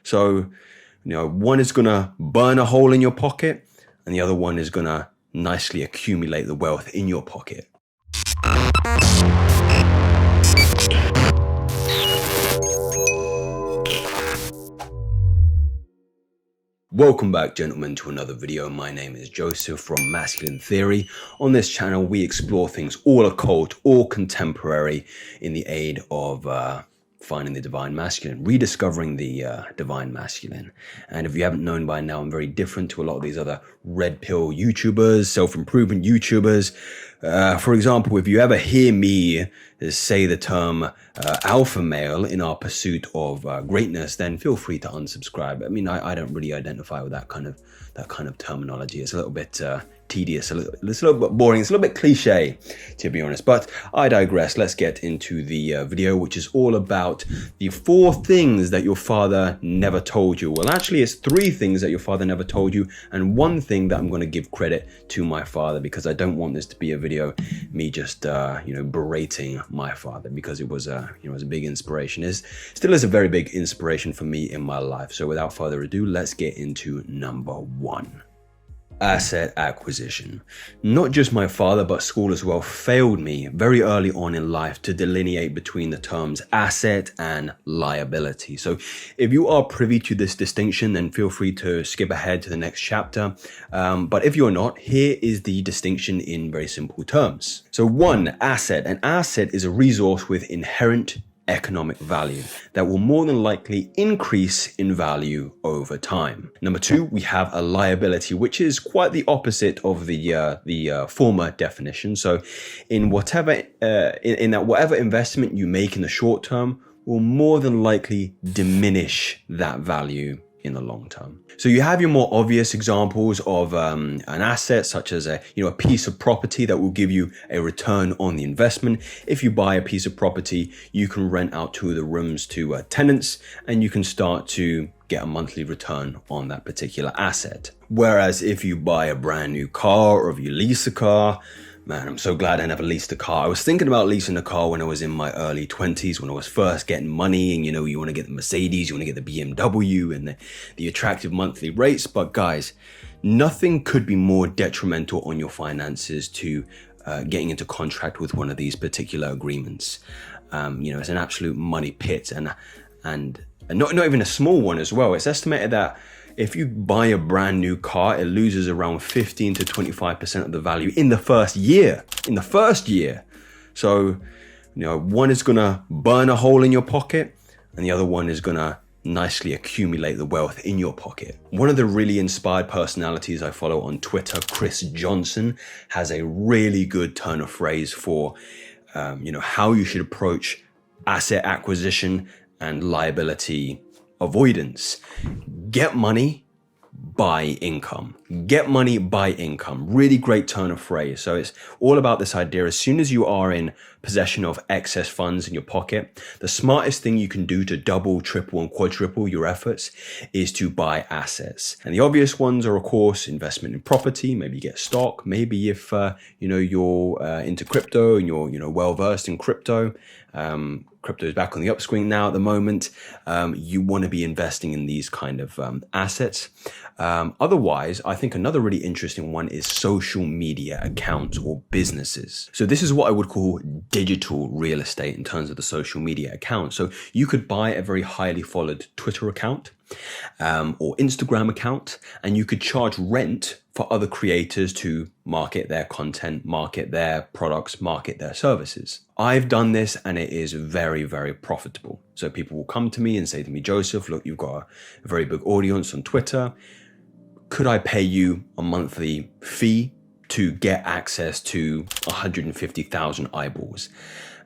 So, one is going to burn a hole in your pocket and the other one is going to nicely accumulate the wealth in your pocket. Welcome back, gentlemen, to another video. My name is Joseph from Masculine Theory. On this channel, we explore things all occult, all contemporary in the aid of finding the divine masculine, rediscovering the divine masculine. And if you haven't known by now, I'm very different to a lot of these other red pill YouTubers, self-improvement YouTubers. For example, if you ever hear me say the term alpha male in our pursuit of greatness, then feel free to unsubscribe. I mean, I don't really identify with that kind of terminology. It's a little bit tedious, it's a little bit boring, it's a little bit cliche, to be honest, but I digress. Let's get into the video, which is all about the 4 things that your father never told you. Well, actually, it's 3 things that your father never told you, and 1 thing that I'm going to give credit to my father, because I don't want this to be a video me just berating my father, because it was a big inspiration. It still is a very big inspiration for me in my life. So without further ado, let's get into number 1. Asset acquisition. Not just my father, but school as well failed me very early on in life to delineate between the terms asset and liability. So if you are privy to this distinction, then feel free to skip ahead to the next chapter. But if you're not, here is the distinction in very simple terms. So 1, asset. An asset is a resource with inherent economic value that will more than likely increase in value over time. Number 2, we have a liability, which is quite the opposite of the former definition. So in whatever investment you make in the short term will more than likely diminish that value in the long term. So you have your more obvious examples of an asset, such as a piece of property that will give you a return on the investment. If you buy a piece of property, you can rent out 2 of the rooms to tenants, and you can start to get a monthly return on that particular asset. Whereas if you buy a brand new car, or if you lease a car, man, I'm so glad I never leased a car. I was thinking about leasing a car when I was in my early 20s, when I was first getting money, and you want to get the Mercedes, you want to get the BMW and the attractive monthly rates. But guys, nothing could be more detrimental on your finances to getting into contract with one of these particular agreements. It's an absolute money pit, and not even a small one as well. It's estimated that if you buy a brand new car, it loses around 15 to 25% of the value in the first year. So, one is going to burn a hole in your pocket and the other one is going to nicely accumulate the wealth in your pocket. One of the really inspired personalities I follow on Twitter, Chris Johnson, has a really good turn of phrase for, how you should approach asset acquisition and liability avoidance. Get money, buy income. Get money, buy income. Really great turn of phrase. So it's all about this idea. As soon as you are in possession of excess funds in your pocket, the smartest thing you can do to double, triple, and quadruple your efforts is to buy assets. And the obvious ones are, of course, investment in property. Maybe get stock. Maybe if you're into crypto and you're well versed in crypto. Crypto is back on the upswing now at the moment. You want to be investing in these kind of assets. Otherwise, I think another really interesting one is social media accounts or businesses. So this is what I would call digital real estate in terms of the social media account. So you could buy a very highly followed Twitter account or Instagram account, and you could charge rent for other creators to market their content, market their products, market their services. I've done this and it is very, very profitable. So people will come to me and say to me, Joseph, look, you've got a very big audience on Twitter. Could I pay you a monthly fee to get access to 150,000 eyeballs?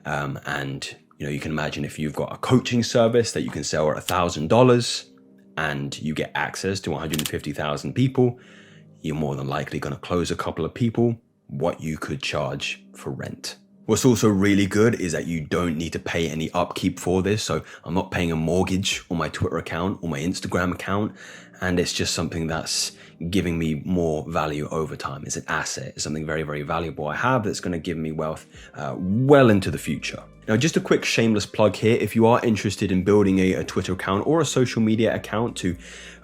And you can imagine if you've got a coaching service that you can sell at $1,000 and you get access to 150,000 people, you're more than likely going to close a couple of people what you could charge for rent. What's also really good is that you don't need to pay any upkeep for this. So I'm not paying a mortgage on my Twitter account or my Instagram account. and it's just something that's giving me more value over time. It's an asset. It's something very, very valuable I have that's going to give me wealth well into the future. Now, just a quick shameless plug here. If you are interested in building a Twitter account or a social media account to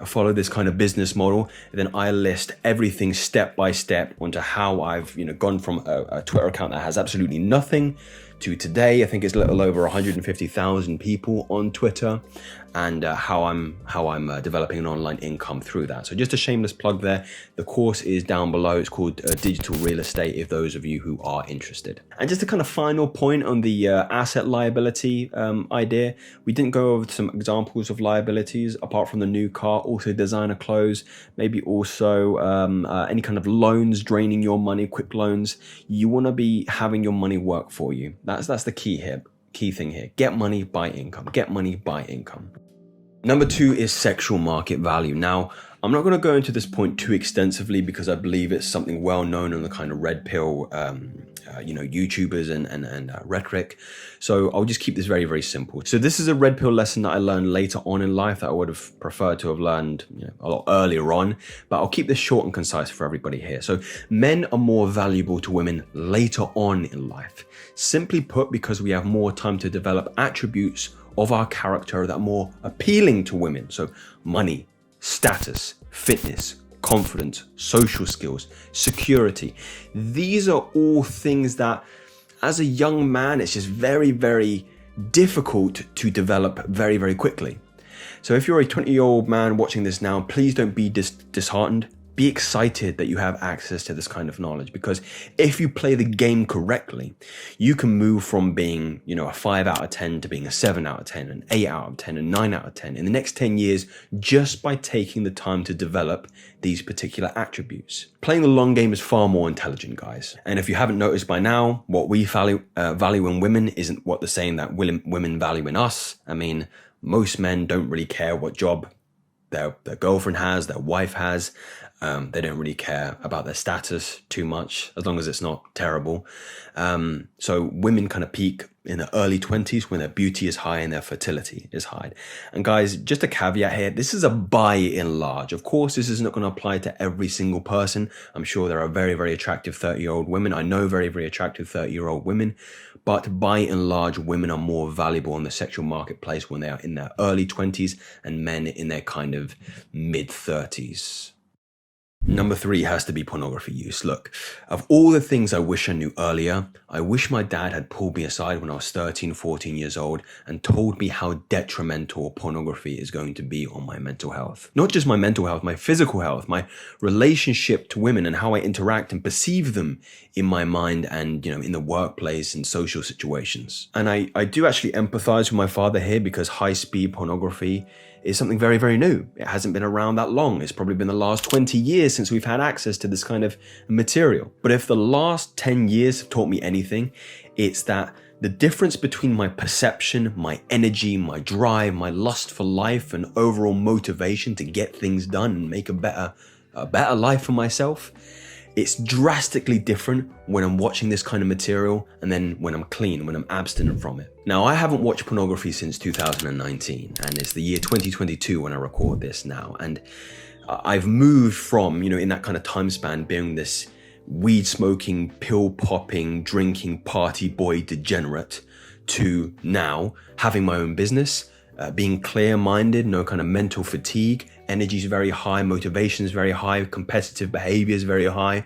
follow this kind of business model, then I list everything step by step onto how I've gone from a Twitter account that has absolutely nothing to today. I think it's a little over 150,000 people on Twitter, and how I'm developing an online income through that. So just a shameless plug there. The course is down below. It's called Digital Real Estate, if those of you who are interested. And just a kind of final point on the asset liability idea. We didn't go over some examples of liabilities apart from the new car, also designer clothes, maybe also any kind of loans draining your money, quick loans. You want to be having your money work for you. That's the key here. Key thing here. Get money, buy income. Get money, buy income. Number 2 is sexual market value. Now, I'm not going to go into this point too extensively because I believe it's something well known in the kind of red pill, YouTubers and rhetoric. So I'll just keep this very, very simple. So this is a red pill lesson that I learned later on in life that I would have preferred to have learned a lot earlier on, but I'll keep this short and concise for everybody here. So men are more valuable to women later on in life. Simply put, because we have more time to develop attributes of our character that are more appealing to women. So money, status, fitness, confidence, social skills, security. These are all things that as a young man, it's just very, very difficult to develop very, very quickly. So if you're a 20-year-old man watching this now, please don't be disheartened. Be excited that you have access to this kind of knowledge, because if you play the game correctly, you can move from being, a 5 out of 10 to being a 7 out of 10, an 8 out of 10, a 9 out of 10 in the next 10 years, just by taking the time to develop these particular attributes. Playing the long game is far more intelligent, guys. And if you haven't noticed by now, what we value in women isn't what the saying that women value in us. I mean, most men don't really care what job their girlfriend has, their wife has. They don't really care about their status too much, as long as it's not terrible. So women kind of peak in the early 20s when their beauty is high and their fertility is high. And guys, just a caveat here, this is a by and large. Of course, this is not going to apply to every single person. I'm sure there are very, very attractive 30-year-old women. I know very, very attractive 30-year-old women. But by and large, women are more valuable in the sexual marketplace when they are in their early 20s and men in their kind of mid 30s. Number 3 has to be pornography use. Look, of all the things I wish I knew earlier, I wish my dad had pulled me aside when I was 13, 14 years old and told me how detrimental pornography is going to be on my mental health. Not just my mental health, my physical health, my relationship to women and how I interact and perceive them in my mind and, in the workplace and social situations. And I do actually empathize with my father here, because high-speed pornography is something very, very new. It hasn't been around that long. It's probably been the last 20 years since we've had access to this kind of material. But if the last 10 years have taught me anything, it's that the difference between my perception, my energy, my drive, my lust for life, and overall motivation to get things done and make a better life for myself, it's drastically different when I'm watching this kind of material and then when I'm clean, when I'm abstinent from it. Now, I haven't watched pornography since 2019, and it's the year 2022 when I record this now. And I've moved from, in that kind of time span, being this weed smoking, pill popping, drinking party boy degenerate to now having my own business, being clear-minded, no kind of mental fatigue, energy is very high, motivation is very high, competitive behavior is very high,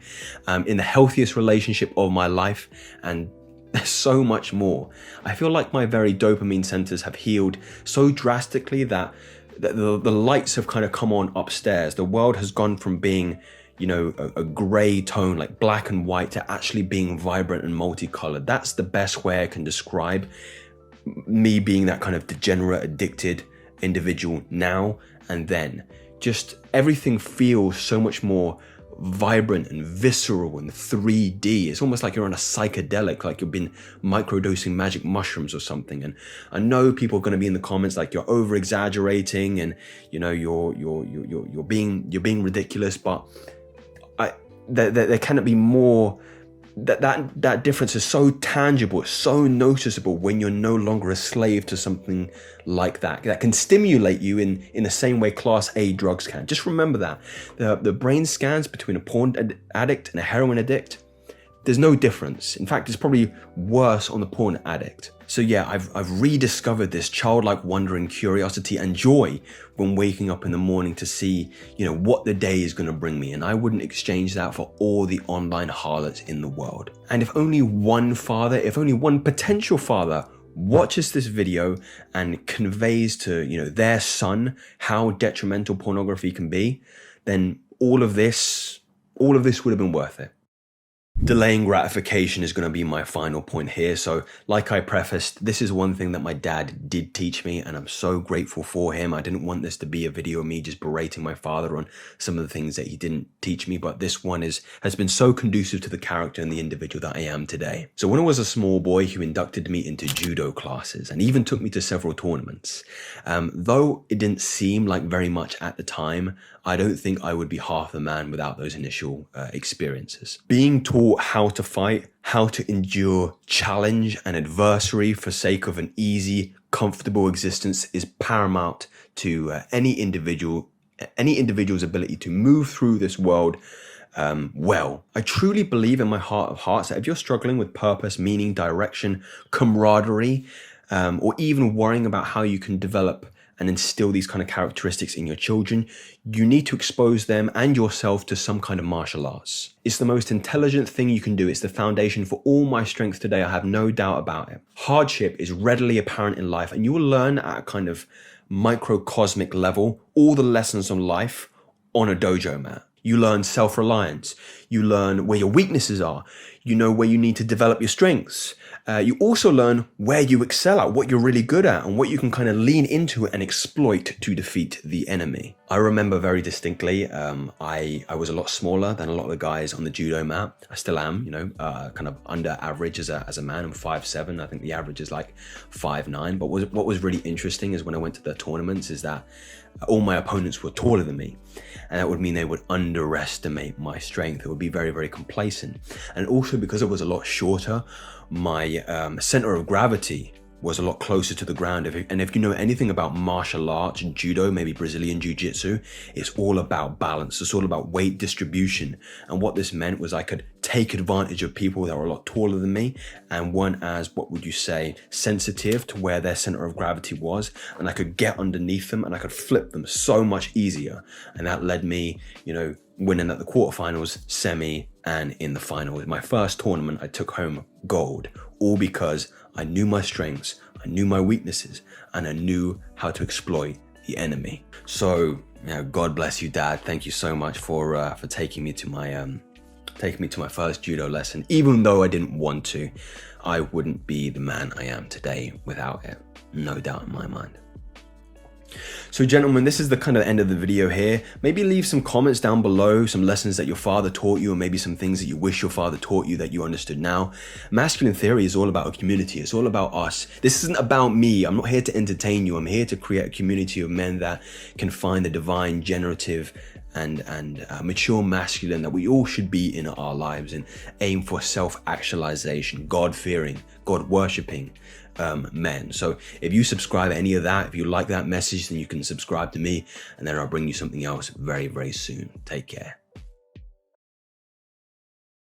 in the healthiest relationship of my life, and there's so much more. I feel like my very dopamine centers have healed so drastically that the lights have kind of come on upstairs. The world has gone from being, a gray tone, like black and white, to actually being vibrant and multicolored. That's the best way I can describe me being that kind of degenerate, addicted individual now and then. Just everything feels so much more vibrant and visceral and 3D. It's almost like you're on a psychedelic, like you've been microdosing magic mushrooms or something. And I know people are going to be in the comments like you're over exaggerating and you're being ridiculous, but there cannot be more that difference is so tangible, so noticeable when you're no longer a slave to something like that can stimulate you in the same way Class A drugs can. Just remember that. The brain scans between a porn addict and a heroin addict, there's no difference. In fact, it's probably worse on the porn addict. So yeah, I've rediscovered this childlike wonder and curiosity and joy when waking up in the morning to see, what the day is going to bring me. And I wouldn't exchange that for all the online harlots in the world. And if only one potential father watches this video and conveys to, their son how detrimental pornography can be, then all of this would have been worth it. Delaying gratification is going to be my final point here. So like I prefaced, this is one thing that my dad did teach me, and I'm so grateful for him. I didn't want this to be a video of me just berating my father on some of the things that he didn't teach me, but this one has been so conducive to the character and the individual that I am today. So when I was a small boy, he inducted me into judo classes and even took me to several tournaments. Though it didn't seem like very much at the time, I don't think I would be half the man without those initial experiences. Being taught how to fight, how to endure challenge and adversary for sake of an easy, comfortable existence is paramount to any individual's ability to move through this world well. I truly believe in my heart of hearts that if you're struggling with purpose, meaning, direction, camaraderie, or even worrying about how you can develop and instill these kind of characteristics in your children, you need to expose them and yourself to some kind of martial arts. It's the most intelligent thing you can do. It's the foundation for all my strength today. I have no doubt about it. Hardship is readily apparent in life, and you will learn at a kind of microcosmic level all the lessons on life on a dojo mat. You learn self-reliance. You learn where your weaknesses are. You know where you need to develop your strengths. You also learn where you excel at, what you're really good at, and what you can kind of lean into and exploit to defeat the enemy. I remember very distinctly, I was a lot smaller than a lot of the guys on the judo mat. I still am, kind of under average as a man. I'm 5'7". I think the average is like 5'9". But what was really interesting is when I went to the tournaments is that all my opponents were taller than me. And that would mean they would underestimate my strength. It would be very, very complacent. And also because I was a lot shorter, my center of gravity was a lot closer to the ground. If you know anything about martial arts, judo, maybe Brazilian jiu-jitsu, it's all about balance. It's all about weight distribution. And what this meant was I could take advantage of people that were a lot taller than me and weren't as, what would you say, sensitive to where their center of gravity was. And I could get underneath them and I could flip them so much easier. And that led me, winning at the quarterfinals, semi, and in the final. In my first tournament, I took home gold, all because I knew my strengths, I knew my weaknesses, and I knew how to exploit the enemy. So, God bless you, Dad. Thank you so much for taking me to my first judo lesson. Even though I didn't want to, I wouldn't be the man I am today without it. No doubt in my mind. So gentlemen, this is the kind of end of the video here. Maybe leave some comments down below, some lessons that your father taught you, or maybe some things that you wish your father taught you that you understood now. Masculine theory is all about a community. It's all about us. This isn't about me. I'm not here to entertain you. I'm here to create a community of men that can find the divine, generative, and mature masculine that we all should be in our lives, and aim for self-actualization, God-fearing, God-worshipping men. So if you subscribe to any of that, if you like that message, then you can subscribe to me, and then I'll bring you something else very, very soon. Take care.